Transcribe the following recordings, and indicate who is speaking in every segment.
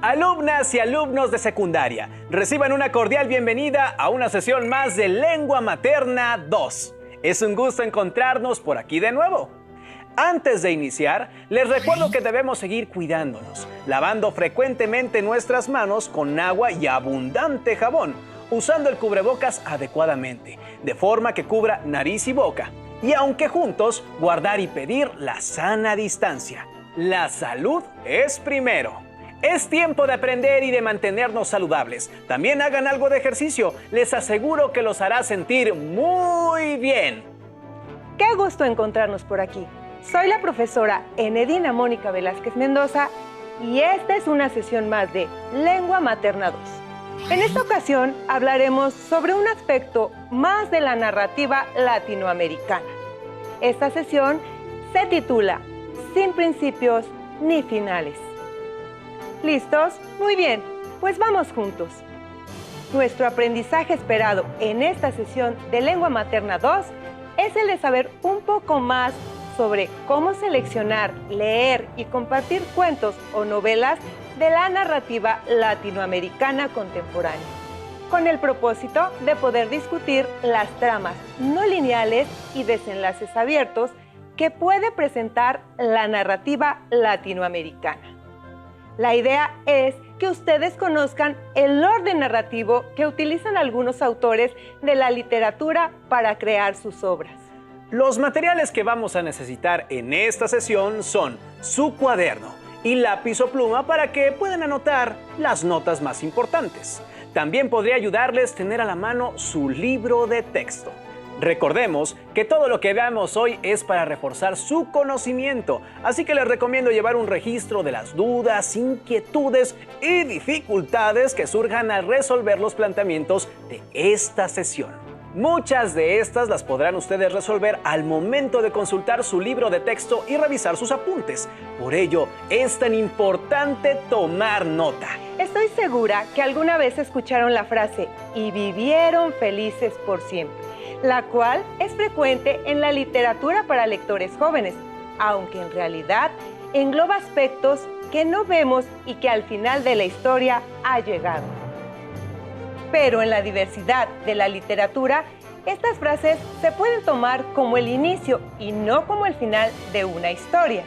Speaker 1: Alumnas y alumnos de secundaria, reciban una cordial bienvenida a una sesión más de Lengua Materna 2. Es un gusto encontrarnos por aquí de nuevo. Antes de iniciar, les recuerdo que debemos seguir cuidándonos, lavando frecuentemente nuestras manos con agua y abundante jabón, usando el cubrebocas adecuadamente, de forma que cubra nariz y boca. Y aunque juntos, guardar y pedir la sana distancia. La salud es primero. Es tiempo de aprender y de mantenernos saludables. También hagan algo de ejercicio. Les aseguro que los hará sentir muy bien.
Speaker 2: Qué gusto encontrarnos por aquí. Soy la profesora Enedina Mónica Velázquez Mendoza y esta es una sesión más de Lengua Materna 2. En esta ocasión hablaremos sobre un aspecto más de la narrativa latinoamericana. Esta sesión se titula Sin principios ni finales. ¿Listos? Muy bien, pues vamos juntos. Nuestro aprendizaje esperado en esta sesión de Lengua Materna 2 es el de saber un poco más sobre cómo seleccionar, leer y compartir cuentos o novelas de la narrativa latinoamericana contemporánea, con el propósito de poder discutir las tramas no lineales y desenlaces abiertos que puede presentar la narrativa latinoamericana. La idea es que ustedes conozcan el orden narrativo que utilizan algunos autores de la literatura para crear sus obras.
Speaker 1: Los materiales que vamos a necesitar en esta sesión son su cuaderno y lápiz o pluma para que puedan anotar las notas más importantes. También podría ayudarles tener a la mano su libro de texto. Recordemos que todo lo que veamos hoy es para reforzar su conocimiento, así que les recomiendo llevar un registro de las dudas, inquietudes y dificultades que surjan al resolver los planteamientos de esta sesión. Muchas de estas las podrán ustedes resolver al momento de consultar su libro de texto y revisar sus apuntes. Por ello, es tan importante tomar nota.
Speaker 2: Estoy segura que alguna vez escucharon la frase "y vivieron felices por siempre", la cual es frecuente en la literatura para lectores jóvenes, aunque en realidad engloba aspectos que no vemos y que al final de la historia ha llegado. Pero en la diversidad de la literatura, estas frases se pueden tomar como el inicio y no como el final de una historia.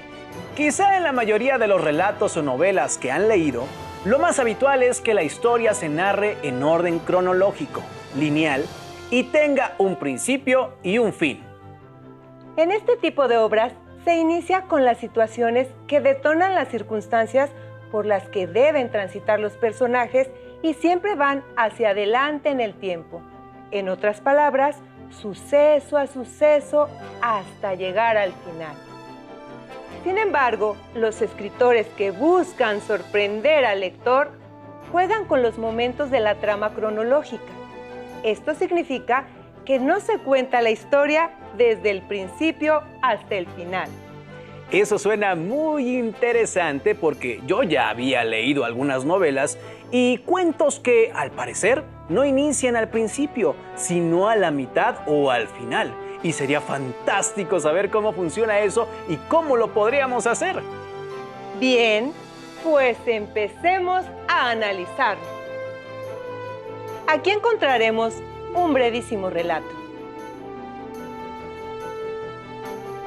Speaker 1: Quizá en la mayoría de los relatos o novelas que han leído, lo más habitual es que la historia se narre en orden cronológico, lineal, y tenga un principio y un fin.
Speaker 2: En este tipo de obras se inicia con las situaciones que detonan las circunstancias por las que deben transitar los personajes y siempre van hacia adelante en el tiempo. En otras palabras, suceso a suceso hasta llegar al final. Sin embargo, los escritores que buscan sorprender al lector juegan con los momentos de la trama cronológica. Esto significa que no se cuenta la historia desde el principio hasta el final.
Speaker 1: Eso suena muy interesante porque yo ya había leído algunas novelas y cuentos que, al parecer, no inician al principio, sino a la mitad o al final. Y sería fantástico saber cómo funciona eso y cómo lo podríamos hacer.
Speaker 2: Bien, pues empecemos a analizarlo. Aquí encontraremos un brevísimo relato.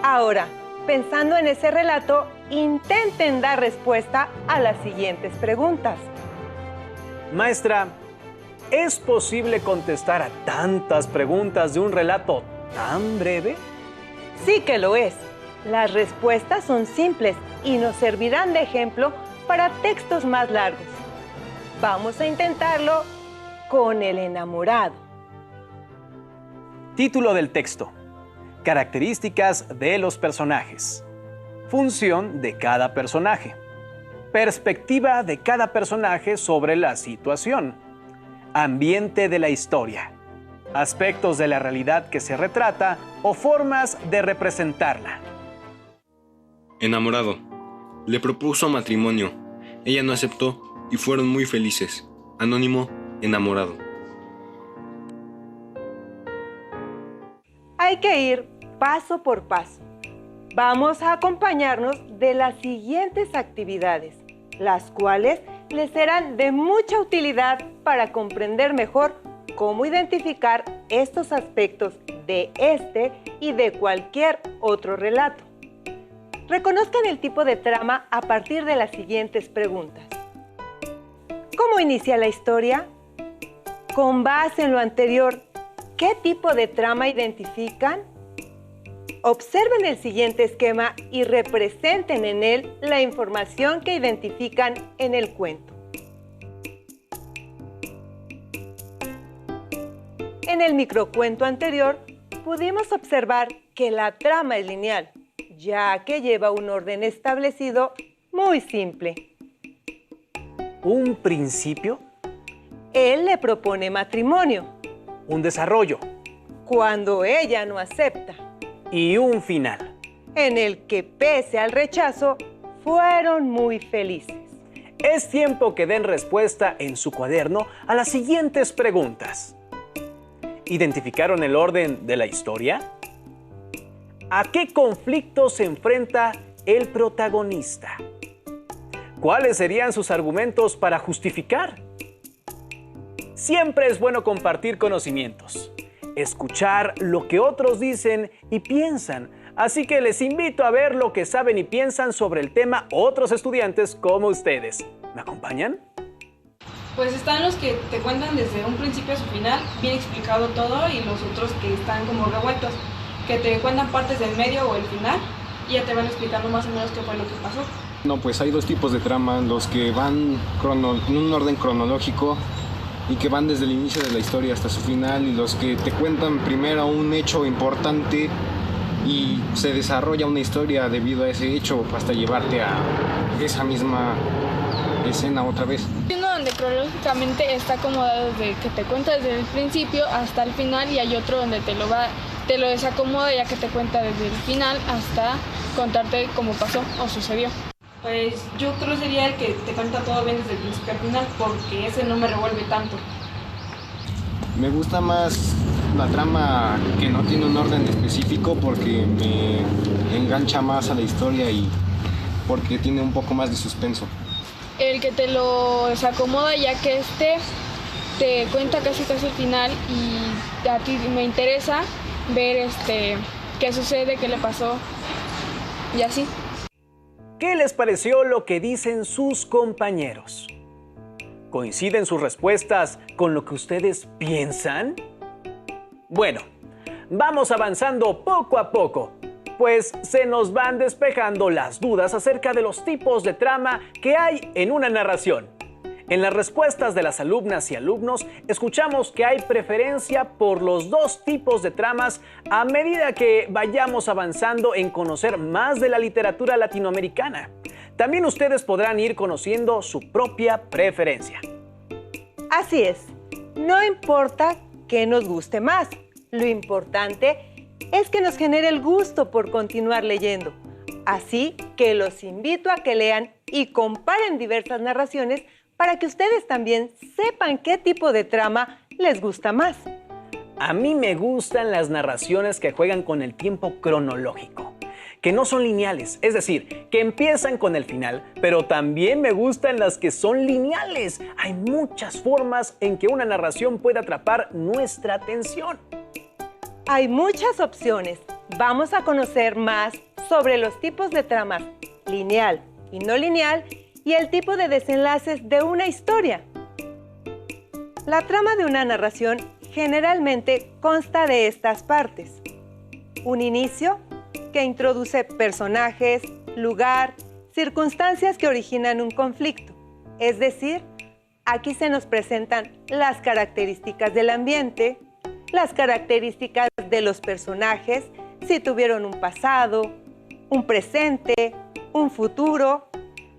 Speaker 2: Ahora, pensando en ese relato, intenten dar respuesta a las siguientes preguntas.
Speaker 1: Maestra, ¿es posible contestar a tantas preguntas de un relato tan breve?
Speaker 2: Sí que lo es. Las respuestas son simples y nos servirán de ejemplo para textos más largos. Vamos a intentarlo con El enamorado.
Speaker 1: Título del texto: Características de los personajes. Función de cada personaje. Perspectiva de cada personaje sobre la situación. Ambiente de la historia. Aspectos de la realidad que se retrata o formas de representarla.
Speaker 3: Enamorado. Le propuso matrimonio. Ella no aceptó y fueron muy felices. Anónimo, enamorado.
Speaker 2: Hay que ir paso por paso. Vamos a acompañarnos de las siguientes actividades, las cuales les serán de mucha utilidad para comprender mejor cómo identificar estos aspectos de este y de cualquier otro relato. Reconozcan el tipo de trama a partir de las siguientes preguntas. ¿Cómo inicia la historia? Con base en lo anterior, ¿qué tipo de trama identifican? Observen el siguiente esquema y representen en él la información que identifican en el cuento. En el microcuento anterior, pudimos observar que la trama es lineal, ya que lleva un orden establecido muy simple.
Speaker 1: ¿Un principio?
Speaker 2: Él le propone matrimonio.
Speaker 1: ¿Un desarrollo?
Speaker 2: Cuando ella no acepta.
Speaker 1: Y un final.
Speaker 2: En el que, pese al rechazo, fueron muy felices.
Speaker 1: Es tiempo que den respuesta en su cuaderno a las siguientes preguntas. ¿Identificaron el orden de la historia? ¿A qué conflicto se enfrenta el protagonista? ¿Cuáles serían sus argumentos para justificar? Siempre es bueno compartir conocimientos, escuchar lo que otros dicen y piensan, así que les invito a ver lo que saben y piensan sobre el tema otros estudiantes como ustedes. ¿Me acompañan?
Speaker 4: Pues están los que te cuentan desde un principio a su final, bien explicado todo, y los otros que están como revueltos, que te cuentan partes del medio o el final y ya te van explicando más o menos qué fue lo que pasó.
Speaker 3: No, pues hay dos tipos de trama, los que van en un orden cronológico y que van desde el inicio de la historia hasta su final, y los que te cuentan primero un hecho importante y se desarrolla una historia debido a ese hecho hasta llevarte a esa misma escena otra vez.
Speaker 5: Hay uno donde cronológicamente está acomodado desde que te cuenta desde el principio hasta el final, y hay otro donde te lo desacomoda ya que te cuenta desde el final hasta contarte cómo pasó o sucedió.
Speaker 4: Pues yo creo que sería el que te cuenta todo bien desde el principio al final, porque ese no me revuelve tanto.
Speaker 3: Me gusta más la trama que no tiene un orden específico porque me engancha más a la historia y porque tiene un poco más de suspenso.
Speaker 5: El que te lo desacomoda ya que te cuenta casi el final, y a ti me interesa ver qué sucede, qué le pasó y así.
Speaker 1: ¿Qué les pareció lo que dicen sus compañeros? ¿Coinciden sus respuestas con lo que ustedes piensan? Bueno, vamos avanzando poco a poco, pues se nos van despejando las dudas acerca de los tipos de trama que hay en una narración. En las respuestas de las alumnas y alumnos escuchamos que hay preferencia por los dos tipos de tramas a medida que vayamos avanzando en conocer más de la literatura latinoamericana. También ustedes podrán ir conociendo su propia preferencia.
Speaker 2: Así es, no importa qué nos guste más, lo importante es que nos genere el gusto por continuar leyendo. Así que los invito a que lean y comparen diversas narraciones para que ustedes también sepan qué tipo de trama les gusta más.
Speaker 1: A mí me gustan las narraciones que juegan con el tiempo cronológico, que no son lineales, es decir, que empiezan con el final, pero también me gustan las que son lineales. Hay muchas formas en que una narración puede atrapar nuestra atención.
Speaker 2: Hay muchas opciones. Vamos a conocer más sobre los tipos de tramas lineal y no lineal y el tipo de desenlaces de una historia. La trama de una narración generalmente consta de estas partes. Un inicio, que introduce personajes, lugar, circunstancias que originan un conflicto. Es decir, aquí se nos presentan las características del ambiente, las características de los personajes, si tuvieron un pasado, un presente, un futuro.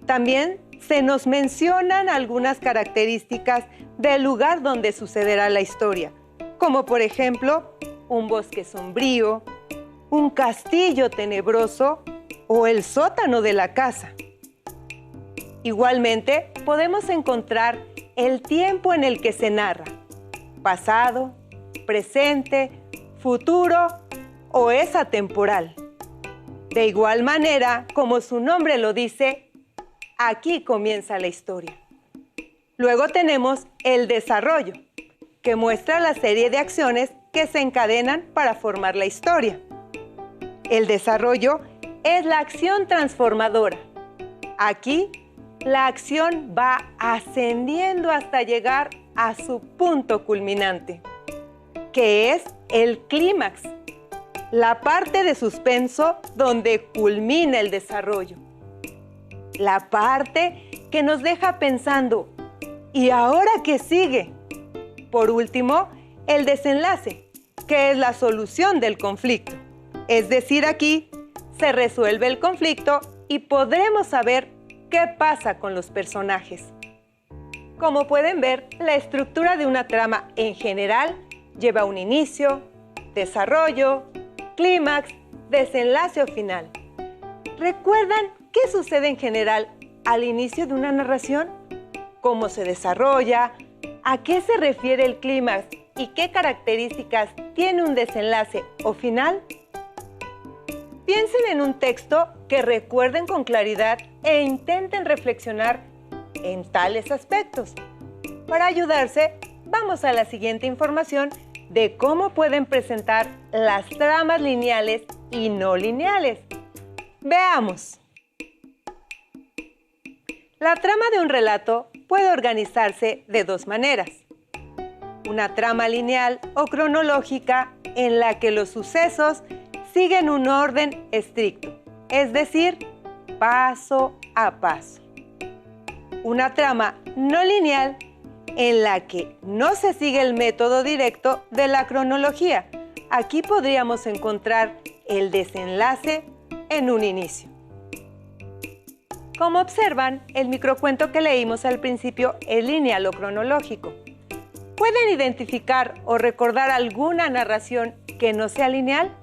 Speaker 2: También se nos mencionan algunas características del lugar donde sucederá la historia, como por ejemplo, un bosque sombrío, un castillo tenebroso o el sótano de la casa. Igualmente, podemos encontrar el tiempo en el que se narra, pasado, presente, futuro o es atemporal. De igual manera, como su nombre lo dice, aquí comienza la historia. Luego tenemos el desarrollo, que muestra la serie de acciones que se encadenan para formar la historia. El desarrollo es la acción transformadora. Aquí, la acción va ascendiendo hasta llegar a su punto culminante, que es el clímax, la parte de suspenso donde culmina el desarrollo. La parte que nos deja pensando, ¿y ahora qué sigue? Por último, el desenlace, que es la solución del conflicto. Es decir, aquí se resuelve el conflicto y podremos saber qué pasa con los personajes. Como pueden ver, la estructura de una trama en general lleva un inicio, desarrollo, clímax, desenlace o final. ¿Recuerdan qué sucede en general al inicio de una narración? ¿Cómo se desarrolla? ¿A qué se refiere el clímax? ¿Y qué características tiene un desenlace o final? Piensen en un texto que recuerden con claridad e intenten reflexionar en tales aspectos. Para ayudarse, vamos a la siguiente información de cómo pueden presentar las tramas lineales y no lineales. Veamos. La trama de un relato puede organizarse de dos maneras. Una trama lineal o cronológica en la que los sucesos siguen un orden estricto, es decir, paso a paso. Una trama no lineal en la que no se sigue el método directo de la cronología. Aquí podríamos encontrar el desenlace en un inicio. Como observan, el microcuento que leímos al principio es lineal o cronológico. ¿Pueden identificar o recordar alguna narración que no sea lineal?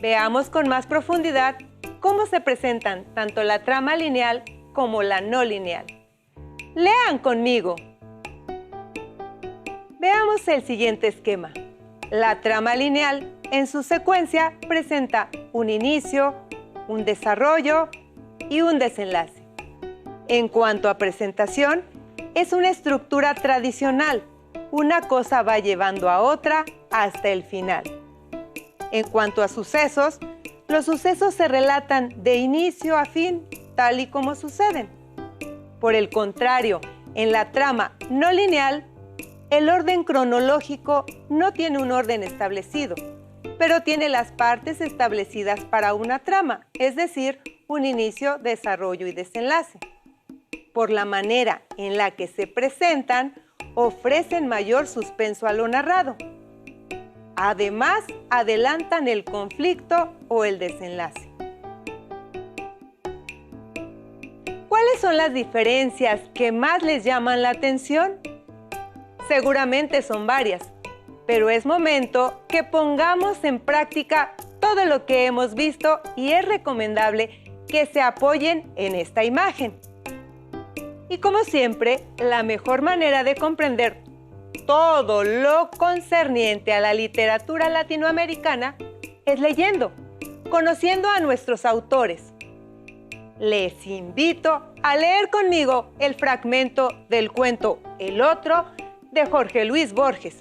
Speaker 2: Veamos con más profundidad cómo se presentan tanto la trama lineal como la no lineal. Lean conmigo. Veamos el siguiente esquema. La trama lineal, en su secuencia, presenta un inicio, un desarrollo y un desenlace. En cuanto a presentación, es una estructura tradicional. Una cosa va llevando a otra hasta el final. En cuanto a sucesos, los sucesos se relatan de inicio a fin, tal y como suceden. Por el contrario, en la trama no lineal, el orden cronológico no tiene un orden establecido, pero tiene las partes establecidas para una trama, es decir, un inicio, desarrollo y desenlace. Por la manera en la que se presentan, ofrecen mayor suspenso a lo narrado. Además, adelantan el conflicto o el desenlace. ¿Cuáles son las diferencias que más les llaman la atención? Seguramente son varias, pero es momento que pongamos en práctica todo lo que hemos visto y es recomendable que se apoyen en esta imagen. Y como siempre, la mejor manera de comprender todo lo concerniente a la literatura latinoamericana es leyendo, conociendo a nuestros autores. Les invito a leer conmigo el fragmento del cuento El Otro de Jorge Luis Borges,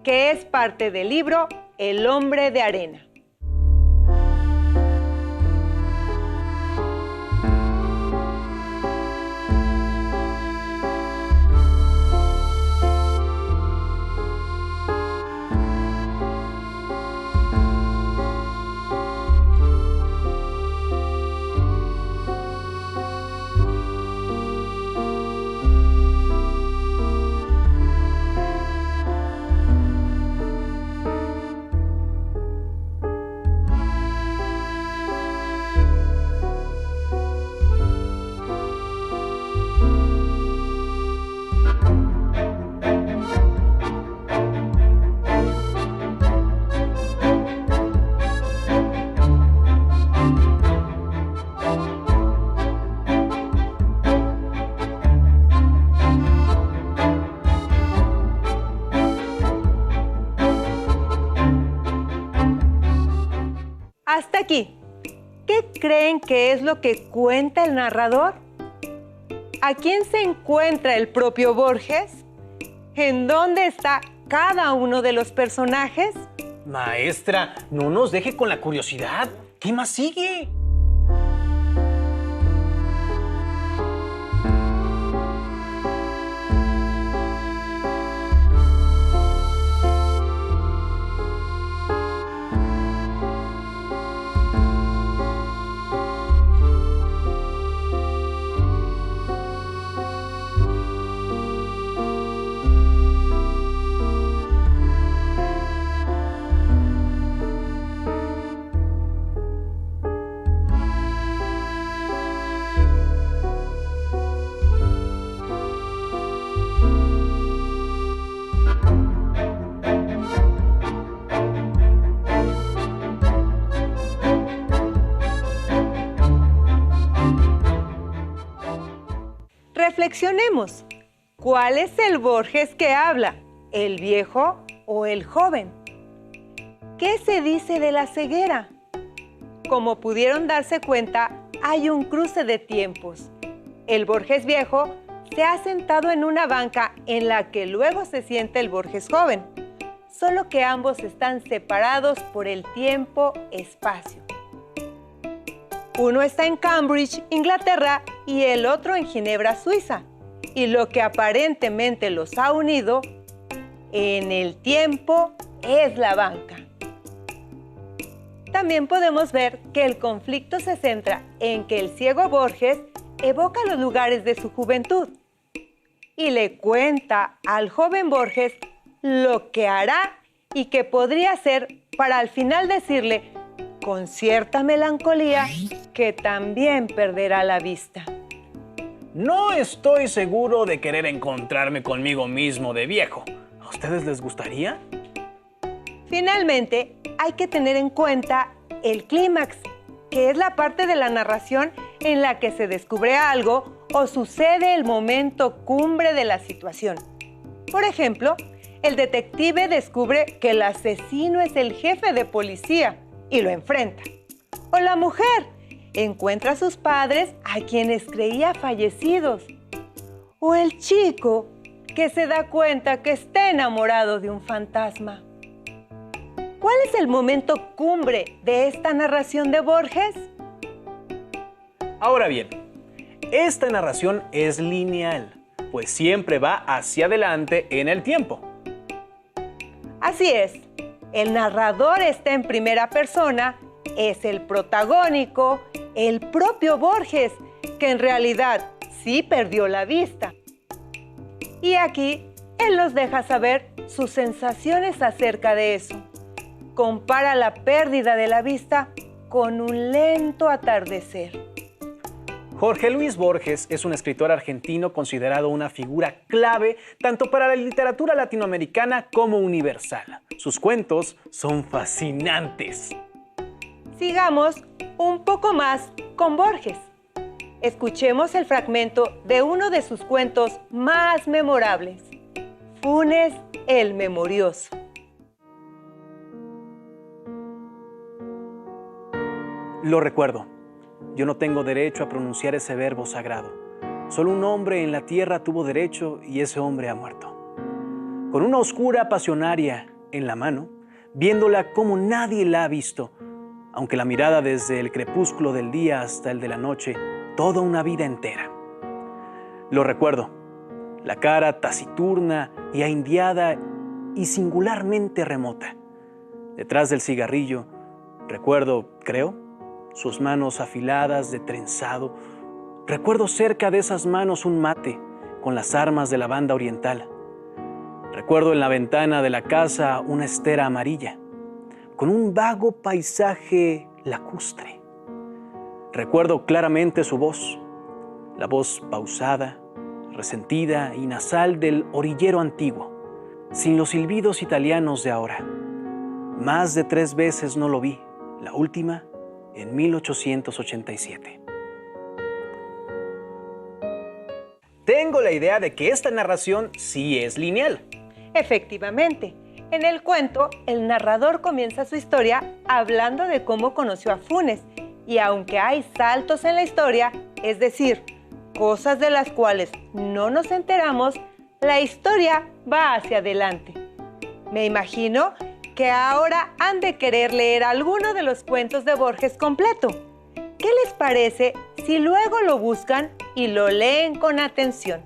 Speaker 2: que es parte del libro El Hombre de Arena. Hasta aquí. ¿Qué creen que es lo que cuenta el narrador? ¿a quién se encuentra el propio Borges? ¿En dónde está cada uno de los personajes?
Speaker 1: Maestra, no nos deje con la curiosidad. ¿Qué más sigue?
Speaker 2: Reflexionemos. ¿Cuál es el Borges que habla? ¿El viejo o el joven? ¿Qué se dice de la ceguera? Como pudieron darse cuenta, hay un cruce de tiempos. El Borges viejo se ha sentado en una banca en la que luego se sienta el Borges joven, solo que ambos están separados por el tiempo-espacio. Uno está en Cambridge, Inglaterra, y el otro en Ginebra, Suiza. Y lo que aparentemente los ha unido en el tiempo es la banca. También podemos ver que el conflicto se centra en que el ciego Borges evoca los lugares de su juventud y le cuenta al joven Borges lo que hará y que podría hacer para al final decirle con cierta melancolía que también perderá la vista.
Speaker 1: No estoy seguro de querer encontrarme conmigo mismo de viejo. ¿A ustedes les gustaría?
Speaker 2: Finalmente, hay que tener en cuenta el clímax, que es la parte de la narración en la que se descubre algo o sucede el momento cumbre de la situación. Por ejemplo, el detective descubre que el asesino es el jefe de policía y lo enfrenta. O la mujer encuentra a sus padres a quienes creía fallecidos. O el chico que se da cuenta que está enamorado de un fantasma. ¿Cuál es el momento cumbre de esta narración de Borges?
Speaker 1: Ahora bien, esta narración es lineal, pues siempre va hacia adelante en el tiempo.
Speaker 2: Así es, el narrador está en primera persona, es el protagónico, el propio Borges, que en realidad sí perdió la vista. Y aquí él nos deja saber sus sensaciones acerca de eso. Compara la pérdida de la vista con un lento atardecer.
Speaker 1: Jorge Luis Borges es un escritor argentino considerado una figura clave tanto para la literatura latinoamericana como universal. Sus cuentos son fascinantes.
Speaker 2: Sigamos un poco más con Borges. Escuchemos el fragmento de uno de sus cuentos más memorables, Funes el Memorioso.
Speaker 1: Lo recuerdo. Yo no tengo derecho a pronunciar ese verbo sagrado. Solo un hombre en la tierra tuvo derecho y ese hombre ha muerto. Con una oscura pasionaria en la mano, viéndola como nadie la ha visto, aunque la mirada desde el crepúsculo del día hasta el de la noche, toda una vida entera. Lo recuerdo, la cara taciturna y ahindiada y singularmente remota. Detrás del cigarrillo, recuerdo, creo, sus manos afiladas de trenzado. Recuerdo cerca de esas manos un mate con las armas de la banda oriental. Recuerdo en la ventana de la casa una estera amarilla, con un vago paisaje lacustre. Recuerdo claramente su voz, la voz pausada, resentida y nasal del orillero antiguo, sin los silbidos italianos de ahora. Más de 3 veces no lo vi, la última en 1887. Tengo la idea de que esta narración sí es lineal.
Speaker 2: Efectivamente, en el cuento, el narrador comienza su historia hablando de cómo conoció a Funes, y aunque hay saltos en la historia, es decir, cosas de las cuales no nos enteramos, la historia va hacia adelante. Me imagino que ahora han de querer leer alguno de los cuentos de Borges completo. ¿Qué les parece si luego lo buscan y lo leen con atención?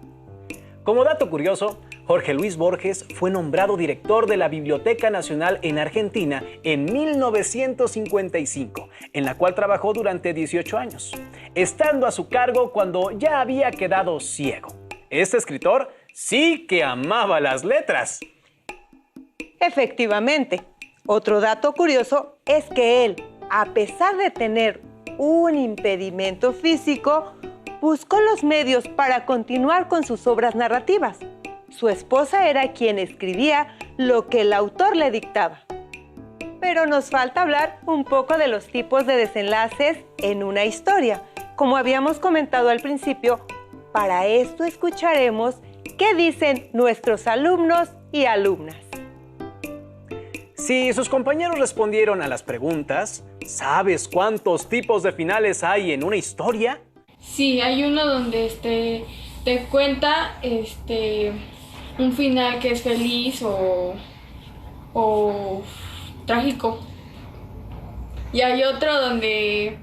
Speaker 1: Como dato curioso, Jorge Luis Borges fue nombrado director de la Biblioteca Nacional en Argentina en 1955, en la cual trabajó durante 18 años, estando a su cargo cuando ya había quedado ciego. Este escritor sí que amaba las letras.
Speaker 2: Efectivamente, otro dato curioso es que él, a pesar de tener un impedimento físico, buscó los medios para continuar con sus obras narrativas. Su esposa era quien escribía lo que el autor le dictaba. Pero nos falta hablar un poco de los tipos de desenlaces en una historia. Como habíamos comentado al principio, para esto escucharemos qué dicen nuestros alumnos y alumnas.
Speaker 1: Si sus compañeros respondieron a las preguntas, ¿sabes cuántos tipos de finales hay en una historia?
Speaker 5: Sí, hay uno donde te cuenta un final que es feliz o trágico. Y hay otro donde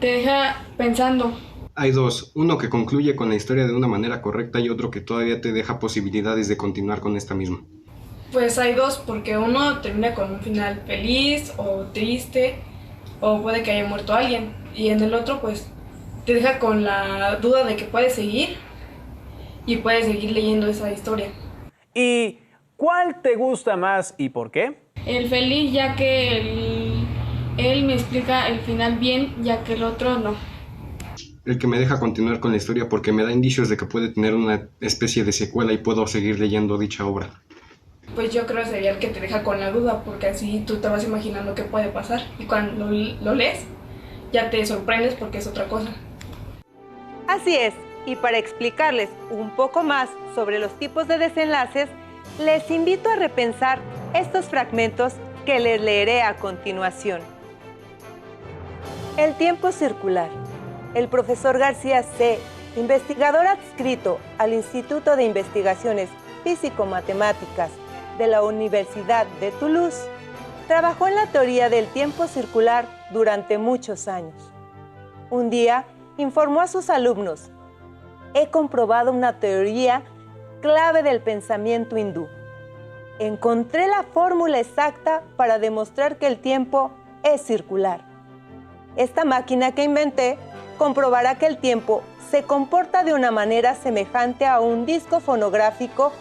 Speaker 5: te deja pensando.
Speaker 3: Hay dos, uno que concluye con la historia de una manera correcta y otro que todavía te deja posibilidades de continuar con esta misma.
Speaker 4: Pues hay dos, porque uno termina con un final feliz o triste, o puede que haya muerto alguien. Y en el otro, pues, te deja con la duda de que puedes seguir y puedes seguir leyendo esa historia.
Speaker 1: ¿Y cuál te gusta más y por qué?
Speaker 5: El feliz, ya que él me explica el final bien, ya que el otro no.
Speaker 3: El que me deja continuar con la historia porque me da indicios de que puede tener una especie de secuela y puedo seguir leyendo dicha obra.
Speaker 4: Pues yo creo que sería el que te deja con la duda, porque así tú te vas imaginando qué puede pasar. Y cuando lo lees, ya te sorprendes porque es otra cosa.
Speaker 2: Así es, y para explicarles un poco más sobre los tipos de desenlaces, les invito a repensar estos fragmentos que les leeré a continuación. El tiempo circular. El profesor García C., investigador adscrito al Instituto de Investigaciones Físico-Matemáticas de la Universidad de Toulouse, trabajó en la teoría del tiempo circular durante muchos años. Un día informó a sus alumnos: he comprobado una teoría clave del pensamiento hindú. Encontré la fórmula exacta para demostrar que el tiempo es circular. Esta máquina que inventé comprobará que el tiempo se comporta de una manera semejante a un disco fonográfico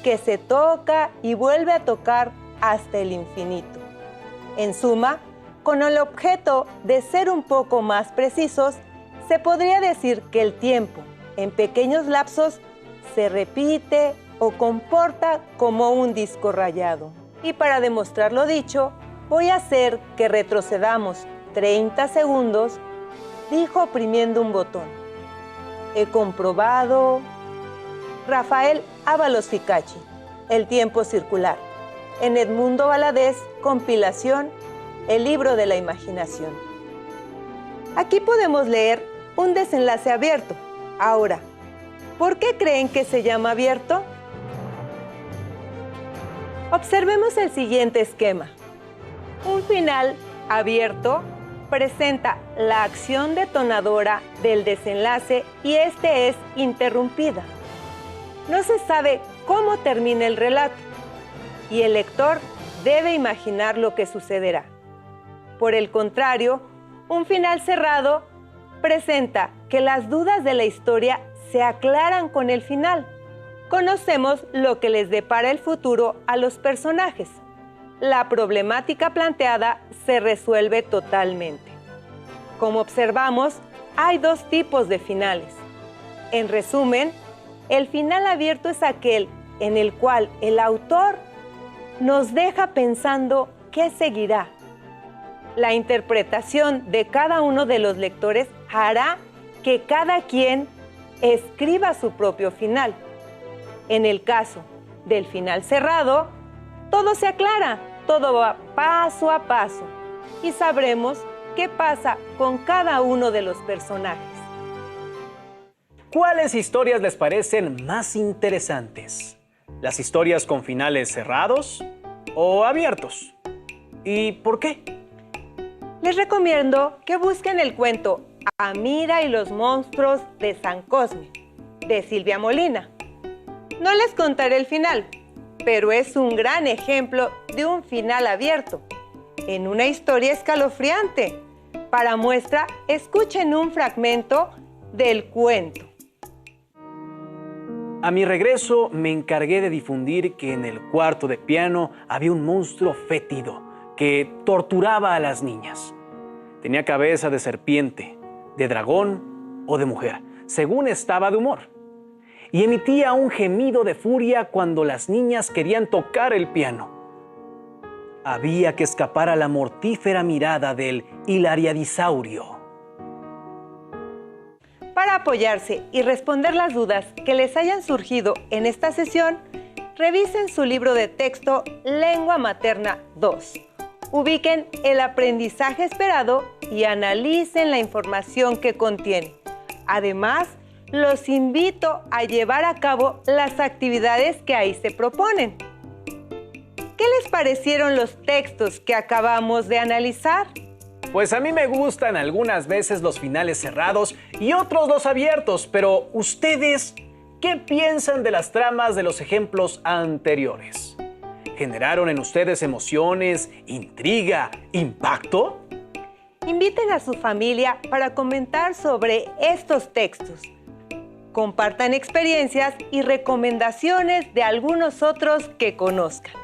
Speaker 2: que se toca y vuelve a tocar hasta el infinito. En suma, con el objeto de ser un poco más precisos, se podría decir que el tiempo, en pequeños lapsos, se repite o comporta como un disco rayado. Y para demostrar lo dicho, voy a hacer que retrocedamos 30 segundos, dijo oprimiendo un botón. He comprobado. Rafael Ábalos Ficachi, El tiempo circular. En Edmundo Valadez, compilación, El libro de la imaginación. Aquí podemos leer un desenlace abierto. Ahora, ¿por qué creen que se llama abierto? Observemos el siguiente esquema. Un final abierto presenta la acción detonadora del desenlace y este es interrumpida. No se sabe cómo termina el relato y el lector debe imaginar lo que sucederá. Por el contrario, un final cerrado presenta que las dudas de la historia se aclaran con el final. Conocemos lo que les depara el futuro a los personajes. La problemática planteada se resuelve totalmente. Como observamos, hay dos tipos de finales. En resumen, el final abierto es aquel en el cual el autor nos deja pensando qué seguirá. La interpretación de cada uno de los lectores hará que cada quien escriba su propio final. En el caso del final cerrado, todo se aclara, todo va paso a paso y sabremos qué pasa con cada uno de los personajes.
Speaker 1: ¿cuáles historias les parecen más interesantes? ¿Las historias con finales cerrados o abiertos? ¿Y por qué?
Speaker 2: Les recomiendo que busquen el cuento Amira y los monstruos de San Cosme, de Silvia Molina. No les contaré el final, pero es un gran ejemplo de un final abierto, en una historia escalofriante. Para muestra, escuchen un fragmento del cuento.
Speaker 1: A mi regreso me encargué de difundir que en el cuarto de piano había un monstruo fétido que torturaba a las niñas. Tenía cabeza de serpiente, de dragón o de mujer, según estaba de humor. Y emitía un gemido de furia cuando las niñas querían tocar el piano. Había que escapar a la mortífera mirada del hilariadisaurio.
Speaker 2: Para apoyarse y responder las dudas que les hayan surgido en esta sesión, revisen su libro de texto Lengua Materna 2. Ubiquen el aprendizaje esperado y analicen la información que contiene. Además, los invito a llevar a cabo las actividades que ahí se proponen. ¿Qué les parecieron los textos que acabamos de analizar?
Speaker 1: Pues a mí me gustan algunas veces los finales cerrados y otros los abiertos, pero ¿ustedes qué piensan de las tramas de los ejemplos anteriores? ¿Generaron en ustedes emociones, intriga, impacto?
Speaker 2: Inviten a su familia para comentar sobre estos textos. Compartan experiencias y recomendaciones de algunos otros que conozcan.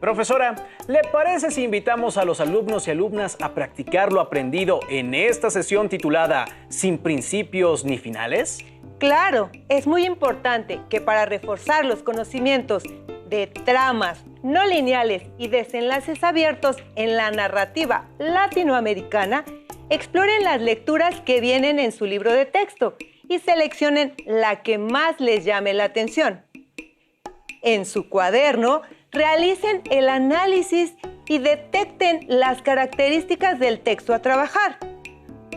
Speaker 1: Profesora, ¿le parece si invitamos a los alumnos y alumnas a practicar lo aprendido en esta sesión titulada Sin principios ni finales?
Speaker 2: Claro, es muy importante que para reforzar los conocimientos de tramas no lineales y desenlaces abiertos en la narrativa latinoamericana, exploren las lecturas que vienen en su libro de texto y seleccionen la que más les llame la atención. En su cuaderno, realicen el análisis y detecten las características del texto a trabajar.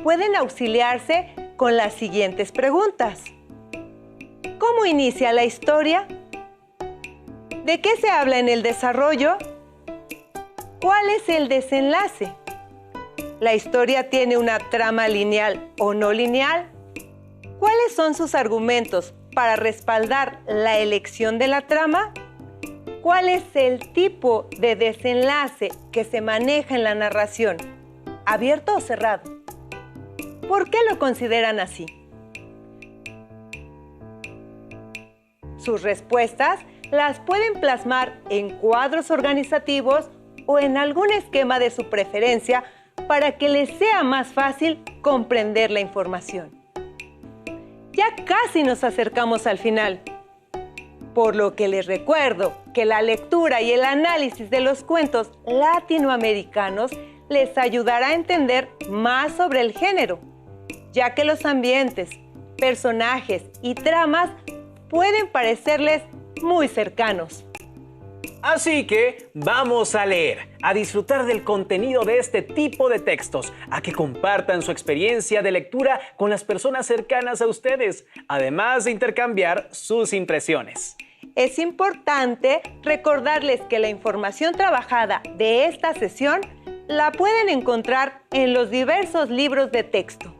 Speaker 2: Pueden auxiliarse con las siguientes preguntas. ¿Cómo inicia la historia? ¿De qué se habla en el desarrollo? ¿Cuál es el desenlace? ¿La historia tiene una trama lineal o no lineal? ¿Cuáles son sus argumentos para respaldar la elección de la trama? ¿Cuál es el tipo de desenlace que se maneja en la narración? ¿Abierto o cerrado? ¿Por qué lo consideran así? Sus respuestas las pueden plasmar en cuadros organizativos o en algún esquema de su preferencia para que les sea más fácil comprender la información. Ya casi nos acercamos al final, por lo que les recuerdo que la lectura y el análisis de los cuentos latinoamericanos les ayudará a entender más sobre el género, ya que los ambientes, personajes y tramas pueden parecerles muy cercanos.
Speaker 1: Así que vamos a leer, a disfrutar del contenido de este tipo de textos, a que compartan su experiencia de lectura con las personas cercanas a ustedes, además de intercambiar sus impresiones.
Speaker 2: Es importante recordarles que la información trabajada de esta sesión la pueden encontrar en los diversos libros de texto.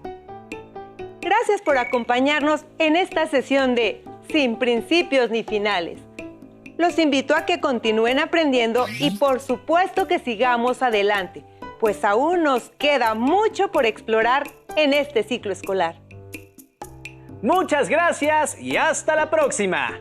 Speaker 2: Gracias por acompañarnos en esta sesión de Sin principios ni finales. Los invito a que continúen aprendiendo y por supuesto que sigamos adelante, pues aún nos queda mucho por explorar en este ciclo escolar.
Speaker 1: Muchas gracias y hasta la próxima.